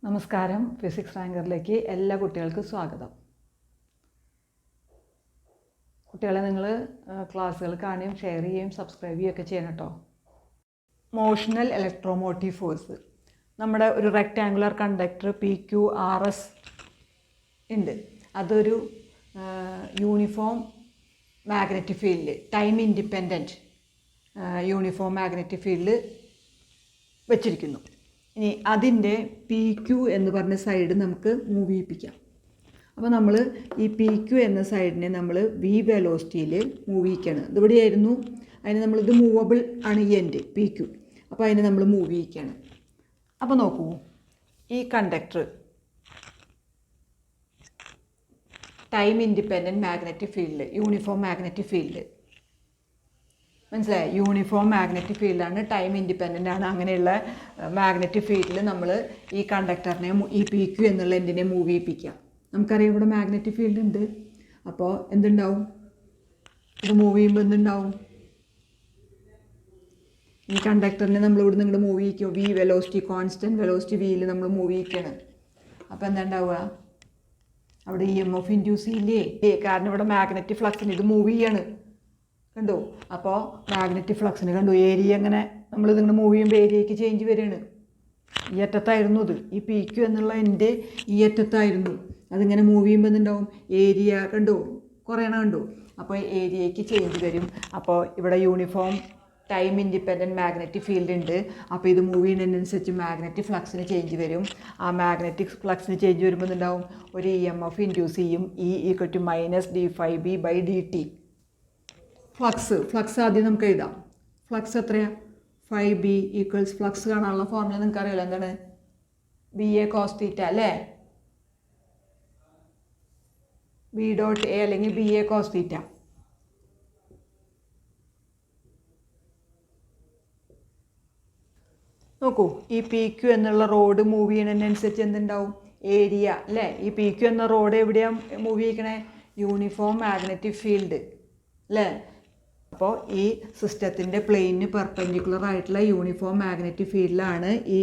നമസ്കാരം. ഫിസിക്സ് റാങ്കറിലേക്ക് എല്ലാ കുട്ടികൾക്കും സ്വാഗതം. കുട്ടികളെ നിങ്ങൾ ക്ലാസ്സുകൾ കാണുകയും ഷെയർ ചെയ്യുകയും സബ്സ്ക്രൈബ് ചെയ്യുകയൊക്കെ ചെയ്യണം കേട്ടോ. Motional electromotive force. നമ്മുടെ ഒരു റെക്റ്റാങ്കുലർ കണ്ടക്ടർ PQRS ഉണ്ട്. അതൊരു uniform magnetic field, time independent uniform magnetic field വച്ചിരിക്കുന്നു. ഇനി അതിൻ്റെ PQ എന്ന് പറഞ്ഞ സൈഡ് നമുക്ക് മൂവ് ചെയ്യിപ്പിക്കാം. അപ്പോൾ നമ്മൾ ഈ PQ എന്ന സൈഡിനെ നമ്മൾ V വെലോസിറ്റിയിൽ മൂവ് ചെയ്യിക്കുകയാണ്. ഇതിവിടെയായിരുന്നു, അതിന് നമ്മളിത് മൂവബിൾ ആണ് ഈ എൻഡ് PQ. അപ്പോൾ അതിനെ നമ്മൾ മൂവ് ചെയ്യിക്കുകയാണ്. അപ്പോൾ നോക്കൂ, ഈ conductor time independent magnetic field, uniform magnetic field, മനസ്സിലായി? യൂണിഫോം മാഗ്നറ്റിക് ഫീൽഡാണ്, ടൈം ഇൻഡിപെൻഡൻ്റ് ആണ്. അങ്ങനെയുള്ള മാഗ്നറ്റിക് ഫീൽഡിൽ നമ്മൾ ഈ കണ്ടക്ടറിനെ, ഈ PQ എന്നുള്ള എൻഡിനെ മൂവ് ചെയ്യിപ്പിക്കുക. നമുക്കറിയാം ഇവിടെ മാഗ്നറ്റിക് ഫീൽഡ് ഉണ്ട്. അപ്പോൾ എന്തുണ്ടാവും? ഇത് മൂവ് ചെയ്യുമ്പോൾ എന്തുണ്ടാവും? ഈ കണ്ടക്ടറിനെ നമ്മൾ ഇവിടെ നിന്ന് മൂവ് ചെയ്യിക്കും. V വെലോസിറ്റി, കോൺസ്റ്റൻറ്റ് വെലോസിറ്റി Vയിൽ നമ്മൾ മൂവ് ചെയ്യിക്കുകയാണ്. അപ്പോൾ എന്താ ഉണ്ടാവുക? അവിടെ EMF ഇൻഡ്യൂസ് ചെയ്യില്ലേ? കാരണം ഇവിടെ മാഗ്നറ്റിക് ഫ്ലക്സിന് ഇത് മൂവ് ചെയ്യാണ്. കണ്ടോ? അപ്പോൾ മാഗ്നറ്റിക് ഫ്ലക്സിന് കണ്ടു ഏരിയ എങ്ങനെ നമ്മളിതിങ്ങനെ മൂവ് ചെയ്യുമ്പോൾ ഏരിയയ്ക്ക് ചേഞ്ച് വരികയാണ്. ഈ അറ്റത്തായിരുന്നു ഇത്, ഈ PQ എന്നുള്ള എൻ്റെ ഈ അറ്റത്തായിരുന്നു. അതിങ്ങനെ മൂവ് ചെയ്യുമ്പോൾ എന്തുണ്ടാവും? ഏരിയ കണ്ടു കുറയണം, കണ്ടു. അപ്പോൾ ഏരിയയ്ക്ക് ചേഞ്ച് വരും. അപ്പോൾ ഇവിടെ uniform time independent magnetic field ഉണ്ട്. അപ്പോൾ ഇത് മൂവ് ചെയ്യുന്നതിനനുസരിച്ച് മാഗ്നറ്റിക് ഫ്ലക്സിന് ചേഞ്ച് വരും. ആ മാഗ്നറ്റിക് ഫ്ലക്സിന് ചേഞ്ച് വരുമ്പോൾ എന്തുണ്ടാവും? ഒരു EMF ഇൻഡ്യൂസ് ചെയ്യും. E = -d∅b/dt. ഫ്ലക്സ് ആദ്യം നമുക്ക് എഴുതാം. ഫ്ലക്സ് എത്രയാണ്? 5B = ഫ്ലക്സ് കാണാനുള്ള ഫോർമുല നിങ്ങൾക്ക് അറിയില്ല. എന്താണ്? BA cos θ അല്ലേ? B.A അല്ലെങ്കിൽ BA cos θ. നോക്കൂ, ഈ PQ എന്നുള്ള റോഡ് മൂവ് ചെയ്യുന്നതിനനുസരിച്ച് എന്തുണ്ടാവും? ഏരിയ അല്ലേ? ഈ PQ എന്ന റോഡ് എവിടെയാണ് മൂവ് ചെയ്യിക്കണേ? യൂണിഫോം മാഗ്നറ്റിക് ഫീൽഡ് അല്ലേ? അപ്പോൾ ഈ സിസ്റ്റത്തിൻ്റെ പ്ലെയിനിന് പെർപെൻഡിക്കുലർ ആയിട്ടുള്ള യൂണിഫോം മാഗ്നറ്റിക് ഫീൽഡിലാണ് ഈ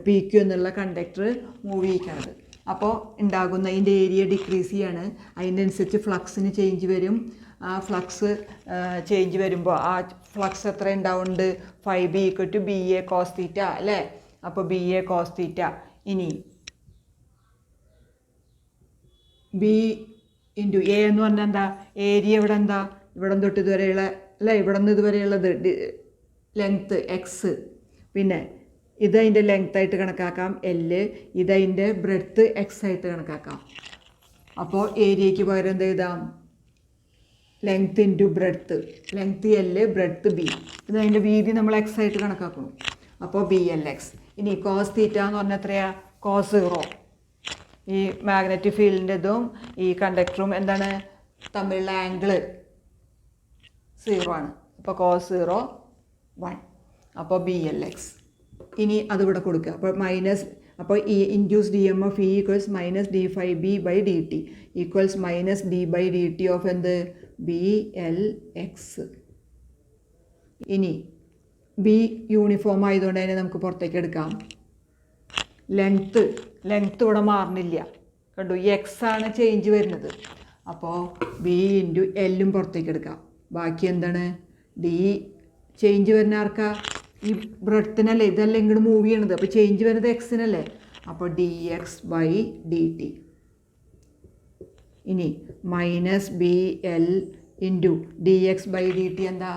PQ എന്നുള്ള കണ്ടക്ടർ മൂവ് ചെയ്യിക്കുന്നത്. അപ്പോൾ ഉണ്ടാകുന്ന ഇതിൻ്റെ ഏരിയ ഡിക്രീസ് ചെയ്യാണ്. അതിൻ്റെ അനുസരിച്ച് ഫ്ലക്സിന് ചേഞ്ച് വരും. ആ ഫ്ലക്സ് ചേഞ്ച് വരുമ്പോൾ ആ ഫ്ലക്സ് എത്ര ഉണ്ടാവുന്നുണ്ട്? 5B = BA cos θ അല്ലേ? അപ്പോൾ BA cos θ. ഇനി B × A എന്ന് പറഞ്ഞാൽ എന്താ? ഏരിയ ഇവിടെ എന്താ? ഇവിടെ തൊട്ട് ഇതുവരെയുള്ള അല്ലേ? ഇവിടെ നിന്ന് ഇതുവരെയുള്ളത് ലെങ്ത്ത് X. പിന്നെ ഇതതിൻ്റെ ലെങ്ത്തായിട്ട് കണക്കാക്കാം L. ഇതതിൻ്റെ ബ്രെഡ്ത്ത് X ആയിട്ട് കണക്കാക്കാം. അപ്പോൾ ഏരിയയ്ക്ക് പകരം എന്ത് എഴുതാം? Length × breadth. Length L, breadth B. ഇതതിൻ്റെ വീതി നമ്മൾ X ആയിട്ട് കണക്കാക്കണം. അപ്പോൾ BLX. ഇനി cos θ എന്ന് പറഞ്ഞാൽ എത്രയാണ്? cos 0. ഈ മാഗ്നറ്റിക് ഫീൽഡിൻ്റെതും ഈ കണ്ടക്ടറും എന്താണ് തമ്മിലുള്ള ആംഗിള് 0 ആണ്. അപ്പോൾ cos 0 1. അപ്പോൾ BLX. ഇനി അതിവിടെ കൊടുക്കുക. അപ്പോൾ ഈ induced EMF E = -d∅b/dt = -d/dt of എന്ത്? BLX. ഇനി B യൂണിഫോം ആയതുകൊണ്ട് തന്നെ നമുക്ക് പുറത്തേക്ക് എടുക്കാം. ലെങ്ത്ത് ഇവിടെ മാറുന്നില്ല, കണ്ടു? X ആണ് ചേഞ്ച് വരുന്നത്. അപ്പോൾ B × L പുറത്തേക്ക് എടുക്കാം. ബാക്കി എന്താണ്? D ചേഞ്ച് വരുന്ന ആർക്കാ? ഈ ബ്രെഡ്ത്തിനല്ലേ? ഇതല്ലേ ഇങ്ങോട്ട് മൂവ് ചെയ്യണത്. അപ്പോൾ ചേഞ്ച് വരുന്നത് Xനല്ലേ? അപ്പോൾ dx/dt. ഇനി -BL × dx/dt എന്താ?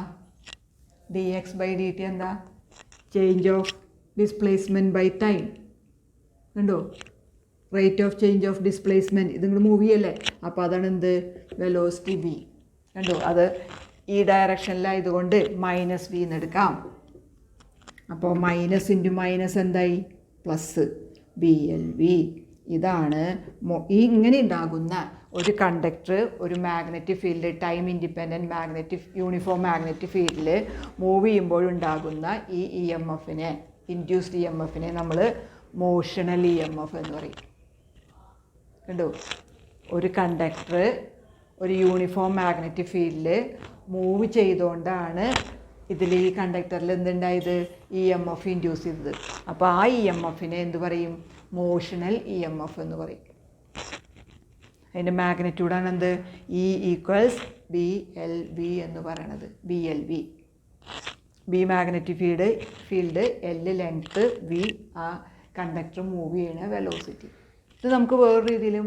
dx/dt എന്താ? Change of displacement by time. കണ്ടോ? Rate of change of displacement. ഇതിങ്ങോട്ട് മൂവ് ചെയ്യല്ലേ? അപ്പോൾ അതാണ് എന്ത്? Velocity V. കണ്ടോ? അത് ഈ ഡയറക്ഷനിലായതുകൊണ്ട് -V എന്ന് എടുക്കാം. അപ്പോൾ മൈനസ് × മൈനസ് എന്തായി? Plus BLV. ഇതാണ് ഇങ്ങനെ ഉണ്ടാകുന്ന ഒരു കണ്ടക്ടർ ഒരു magnetic field, time independent magnetic uniform magnetic ഫീൽഡിൽ മൂവ് ചെയ്യുമ്പോഴുണ്ടാകുന്ന ഈ EMFനെ, ഇൻഡ്യൂസ്ഡ് EMFനെ നമ്മൾ മോഷണൽ EMF എന്ന് പറയും. കണ്ടോ? ഒരു കണ്ടക്ടർ ഒരു യൂണിഫോം മാഗ്നറ്റിക് ഫീൽഡിൽ മൂവ് ചെയ്തുകൊണ്ടാണ് ഇതിൽ ഈ കണ്ടക്ടറിൽ എന്തുണ്ടായത്? EMF ഇൻഡ്യൂസ് ചെയ്തത്. അപ്പോൾ ആ EMFനെ എന്ത് പറയും? മോഷണൽ EMF എന്ന് പറയും. അതിൻ്റെ മാഗ്നിറ്റ്യൂഡാണ് എന്ത് E ഈക്വൽസ് BLV എന്ന് പറയണത്. BLV B magnetic field L length, V ആ കണ്ടക്ടർ മൂവ് ചെയ്യുന്ന വെലോസിറ്റി. ഇത് നമുക്ക് വേറെ രീതിയിലും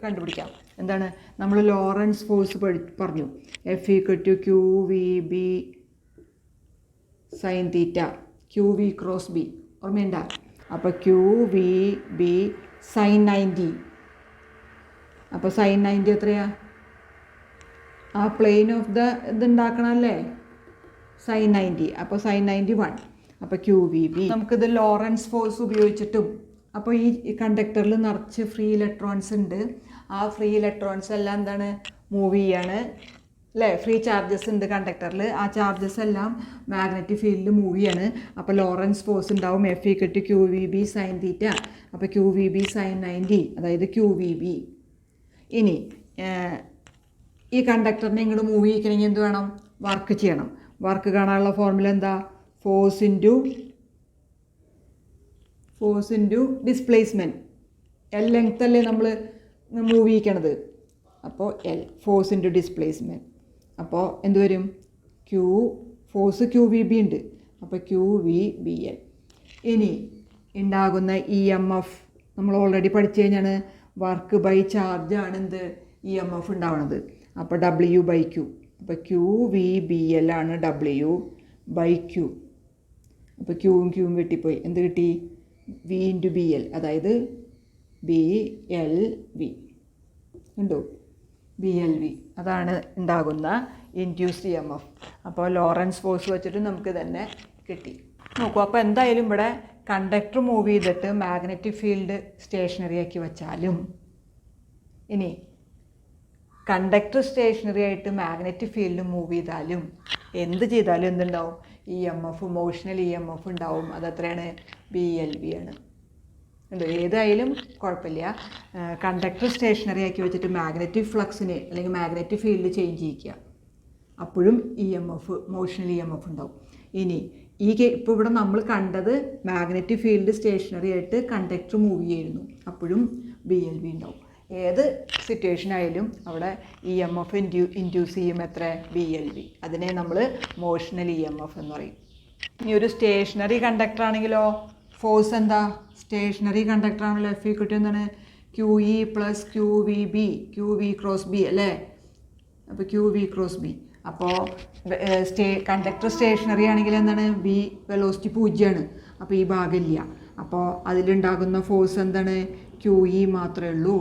കണ്ടുപിടിക്കാം. എന്താണ്, നമ്മൾ ലോറൻസ് ഫോഴ്സ് പറഞ്ഞു. F = QVB sin θ, QV cross B ഓർമ്മയുണ്ട? അപ്പോൾ QVB sin 90. അപ്പോൾ sin 90 എത്രയാ? ആ പ്ലെയിൻ ഓഫ് ദ ഇതുണ്ടാക്കണമല്ലേ sin 90. അപ്പോൾ sin 91. അപ്പോൾ QVB. നമുക്കിത് ലോറൻസ് ഫോഴ്സ് ഉപയോഗിച്ചിട്ടും, അപ്പോൾ ഈ കണ്ടക്ടറിൽ നിറച്ച് ഫ്രീ ഇലക്ട്രോൺസ് ഉണ്ട്. ആ ഫ്രീ ഇലക്ട്രോൺസ് എല്ലാം എന്താണ്, മൂവ് ചെയ്യാണ് അല്ലേ? ഫ്രീ ചാർജസ് ഉണ്ട് കണ്ടക്ടറിൽ. ആ ചാർജസ് എല്ലാം മാഗ്നറ്റിക് ഫീൽഡിൽ മൂവ് ചെയ്യാണ്. അപ്പോൾ ലോറൻസ് ഫോഴ്സ് ഉണ്ടാവും F = QVB sin θ. അപ്പോൾ QVB sin 90, അതായത് QVB. ഇനി ഈ കണ്ടക്ടറിനെ ഇങ്ങോട്ട് മൂവ് ചെയ്യിക്കണമെങ്കിൽ എന്ത് വേണം? വർക്ക് ചെയ്യണം. വർക്ക് കാണാനുള്ള ഫോർമുല എന്താ? Force into displacement. L length അല്ലേ നമ്മൾ മൂവ് ചെയ്യിക്കണത്. അപ്പോൾ L ഫോഴ്സ് ഇൻറ്റു ഡിസ്പ്ലേസ്മെൻറ്റ്. അപ്പോൾ എന്ത് വരും? ഫോഴ്സ് QVB ഉണ്ട്. അപ്പോൾ QVBL. ഇനി ഉണ്ടാകുന്ന EMF നമ്മൾ ഓൾറെഡി പഠിച്ചു കഴിഞ്ഞാണ്. വർക്ക് ബൈ ചാർജാണ് എന്ത് EMF ഉണ്ടാവുന്നത്. അപ്പോൾ W/Q. അപ്പോൾ QVBL ആണ് W/Q. അപ്പോൾ Qയും Qയും വെട്ടിപ്പോയി. എന്ത് കിട്ടി? V × BL, അതായത് BLV ഉണ്ടോ? BLV അതാണ് ഉണ്ടാകുന്ന ഇൻഡ്യൂസ്ഡ് EMF. അപ്പോൾ ലോറൻസ് ഫോഴ്സ് വെച്ചിട്ട് നമുക്ക് തന്നെ കിട്ടി. നോക്കൂ, അപ്പോൾ എന്തായാലും ഇവിടെ കണ്ടക്ടർ മൂവ് ചെയ്തിട്ട് മാഗ്നറ്റിക് ഫീൽഡ് സ്റ്റേഷനറി ആക്കി വെച്ചാലും, ഇനി കണ്ടക്ടർ സ്റ്റേഷനറി ആയിട്ട് മാഗ്നറ്റിക് ഫീൽഡ് മൂവ് ചെയ്താലും, എന്ത് ചെയ്താലും എന്തുണ്ടാവും? EMF, മോഷണൽ EMF ഉണ്ടാവും. അതെത്രയാണ്? BLV ആണ്. ഏതായാലും കുഴപ്പമില്ല. കണ്ടക്ടർ സ്റ്റേഷനറി ആക്കി വെച്ചിട്ട് മാഗ്നറ്റിക് ഫ്ലക്സിന് അല്ലെങ്കിൽ മാഗ്നറ്റിക് ഫീൽഡ് ചേഞ്ച് ചെയ്യിക്കുക. അപ്പോഴും EMF, മോഷണൽ EMF ഉണ്ടാവും. ഇനി ഇപ്പോൾ ഇവിടെ നമ്മൾ കണ്ടത് മാഗ്നറ്റിക് ഫീൽഡ് സ്റ്റേഷനറി ആയിട്ട് കണ്ടക്ടർ മൂവ് ചെയ്യുന്നു. അപ്പോഴും BLV ഉണ്ടാവും. ഏത് സിറ്റുവേഷൻ ആയാലും അവിടെ EMF ഇൻഡ്യൂസ് ചെയ്യും. എത്ര? BLV. അതിനെ നമ്മൾ മോഷണൽ EMF എന്ന് പറയും. ഇനി ഒരു സ്റ്റേഷനറി കണ്ടക്ടർ ആണെങ്കിലോ ഫോഴ്സ് എന്താ? സ്റ്റേഷനറി കണ്ടക്ടർ ആണല്ലോ F = എന്താണ്? QE + QVB, QV cross B അല്ലേ? അപ്പോൾ QV ക്രോസ് B. അപ്പോൾ കണ്ടക്ടർ സ്റ്റേഷനറി ആണെങ്കിൽ എന്താണ്? B വെലോസിറ്റി 0ആണ്. അപ്പോൾ ഈ ഭാഗമില്ല. അപ്പോൾ അതിലുണ്ടാകുന്ന ഫോഴ്സ് എന്താണ്? QE മാത്രമേ ഉള്ളൂ.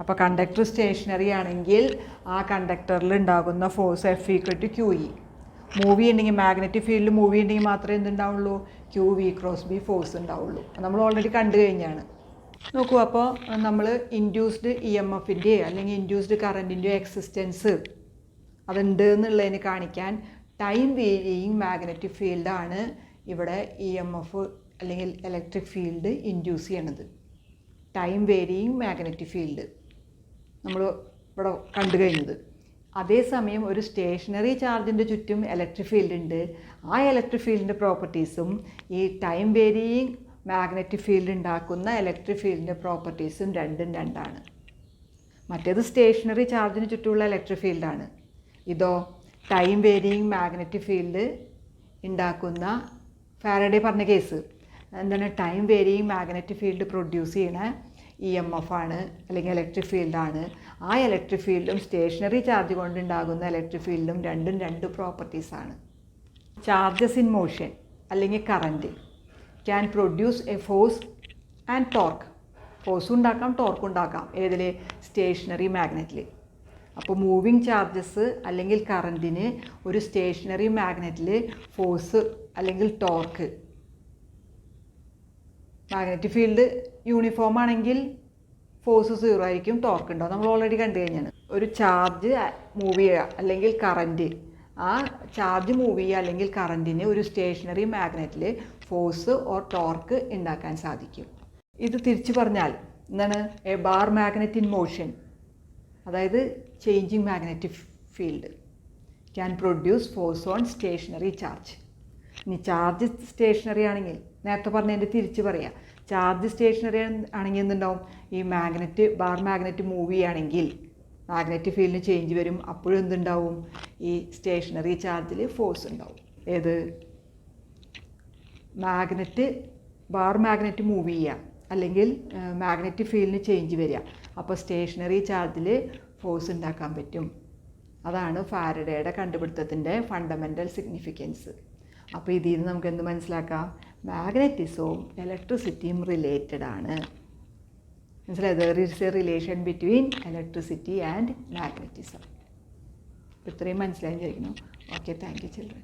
അപ്പോൾ കണ്ടക്ടർ സ്റ്റേഷനറി ആണെങ്കിൽ ആ കണ്ടക്ടറിൽ ഉണ്ടാകുന്ന ഫോഴ്സ് F = QE. മൂവ് ചെയ്യുന്നുണ്ടെങ്കിൽ മാഗ്നറ്റിക് ഫീൽഡ് മൂവ് ചെയ്യുന്നുണ്ടെങ്കിൽ മാത്രമേ എന്തുണ്ടാവുള്ളൂ? QV ക്രോസ് B ഫോഴ്സ് ഉണ്ടാവുള്ളൂ. നമ്മൾ ഓൾറെഡി കണ്ടു കഴിഞ്ഞാണ്. നോക്കൂ, അപ്പോൾ നമ്മൾ ഇൻഡ്യൂസ്ഡ് EMFൻ്റെ അല്ലെങ്കിൽ ഇൻഡ്യൂസ്ഡ് കറൻറ്റിൻ്റെ എക്സിസ്റ്റൻസ് അതുണ്ട് എന്നുള്ളതിന് കാണിക്കാൻ ടൈം വേരിയിങ് മാഗ്നറ്റിക് ഫീൽഡാണ് ഇവിടെ EMF അല്ലെങ്കിൽ ഇലക്ട്രിക് ഫീൽഡ് ഇൻഡ്യൂസ് ചെയ്യണത്. ടൈം വേരിയിങ് മാഗ്നറ്റിക് ഫീൽഡ് നമ്മൾ ഇവിടെ കണ്ടു കഴിഞ്ഞത്. അതേസമയം ഒരു സ്റ്റേഷനറി ചാർജിൻ്റെ ചുറ്റും ഇലക്ട്രിക് ഫീൽഡ് ഉണ്ട്. ആ ഇലക്ട്രിക് ഫീൽഡിൻ്റെ പ്രോപ്പർട്ടീസും ഈ ടൈം വേരിയിങ് മാഗ്നറ്റിക് ഫീൽഡ് ഉണ്ടാക്കുന്ന ഇലക്ട്രിക് ഫീൽഡിൻ്റെ പ്രോപ്പർട്ടീസും രണ്ടാണ്. മറ്റേത് സ്റ്റേഷനറി ചാർജിന് ചുറ്റുമുള്ള ഇലക്ട്രിക് ഫീൽഡാണ്. ഇതോ ടൈം വേരിയിങ് മാഗ്നറ്റിക് ഫീൽഡ് ഉണ്ടാക്കുന്ന ഫാരഡേ പറഞ്ഞ കേസ് എന്താണ്? Time varying magnetic field produce ചെയ്യണ EMF ആണ് അല്ലെങ്കിൽ ഇലക്ട്രിക് ഫീൽഡാണ്. ആ ഇലക്ട്രിക് ഫീൽഡും സ്റ്റേഷനറി ചാർജ് കൊണ്ടുണ്ടാകുന്ന ഇലക്ട്രിക് ഫീൽഡും രണ്ട് പ്രോപ്പർട്ടീസാണ്. ചാർജസ് ഇൻ മോഷൻ അല്ലെങ്കിൽ current can produce A force and torque. ഫോഴ്സും ഉണ്ടാക്കാം, ടോർക്കും ഉണ്ടാക്കാം. ഏതിൽ? സ്റ്റേഷനറി മാഗ്നറ്റിൽ. അപ്പോൾ മൂവിങ് ചാർജസ് അല്ലെങ്കിൽ കറൻറ്റിന് ഒരു സ്റ്റേഷനറി മാഗ്നറ്റിൽ ഫോഴ്സ് അല്ലെങ്കിൽ ടോർക്ക്, മാഗ്നറ്റിക് ഫീൽഡ് യൂണിഫോം ആണെങ്കിൽ ഫോഴ്സ് 0 ആയിരിക്കും, ടോർക്ക് ഉണ്ടാവും. നമ്മൾ ഓൾറെഡി കണ്ടു കഴിഞ്ഞാണ്. ഒരു ചാർജ് മൂവ് ചെയ്യുക അല്ലെങ്കിൽ കറൻറ്റ്, ആ ചാർജ് മൂവ് ചെയ്യുക അല്ലെങ്കിൽ കറൻറ്റിന് ഒരു സ്റ്റേഷനറി മാഗ്നറ്റിൽ ഫോഴ്സ് ഓർ ടോർക്ക് ഉണ്ടാക്കാൻ സാധിക്കും. ഇത് തിരിച്ചു പറഞ്ഞാൽ എന്താണ്? A bar magnet in motion, അതായത് changing magnetic field can produce force on stationary charge. ഇനി ചാർജ് സ്റ്റേഷനറി ആണെങ്കിൽ നേരത്തെ പറഞ്ഞതിൻ്റെ തിരിച്ച് പറയാം. ചാർജ് സ്റ്റേഷനറി ആണെങ്കിൽ എന്തുണ്ടാവും, ഈ ബാർ മാഗ്നറ്റ് മൂവ് ചെയ്യുകയാണെങ്കിൽ മാഗ്നറ്റിക് ഫീൽഡിന് ചേഞ്ച് വരും. അപ്പോഴും എന്തുണ്ടാവും, ഈ സ്റ്റേഷനറി ചാർജിൽ ഫോഴ്സ് ഉണ്ടാവും. ഏത് ബാർ മാഗ്നറ്റ് മൂവ് ചെയ്യുക അല്ലെങ്കിൽ മാഗ്നറ്റിക് ഫീൽഡിന് ചേഞ്ച് വരിക. അപ്പോൾ സ്റ്റേഷനറി ചാർജിൽ ഫോഴ്സ് ഉണ്ടാക്കാൻ പറ്റും. അതാണ് ഫാരഡേയുടെ കണ്ടുപിടുത്തത്തിൻ്റെ ഫണ്ടമെൻ്റൽ സിഗ്നിഫിക്കൻസ്. അപ്പോൾ ഇതിൽ നിന്ന് നമുക്ക് എന്ത് മനസ്സിലാക്കാം, മാഗ്നറ്റിസവും ഇലക്ട്രിസിറ്റിയും റിലേറ്റഡ് ആണ്. മനസ്സിലായത്? There is a relation between electricity and magnetism. ഇത്രയും മനസ്സിലായി വിചാരിക്കുന്നു. Okay, thank you children.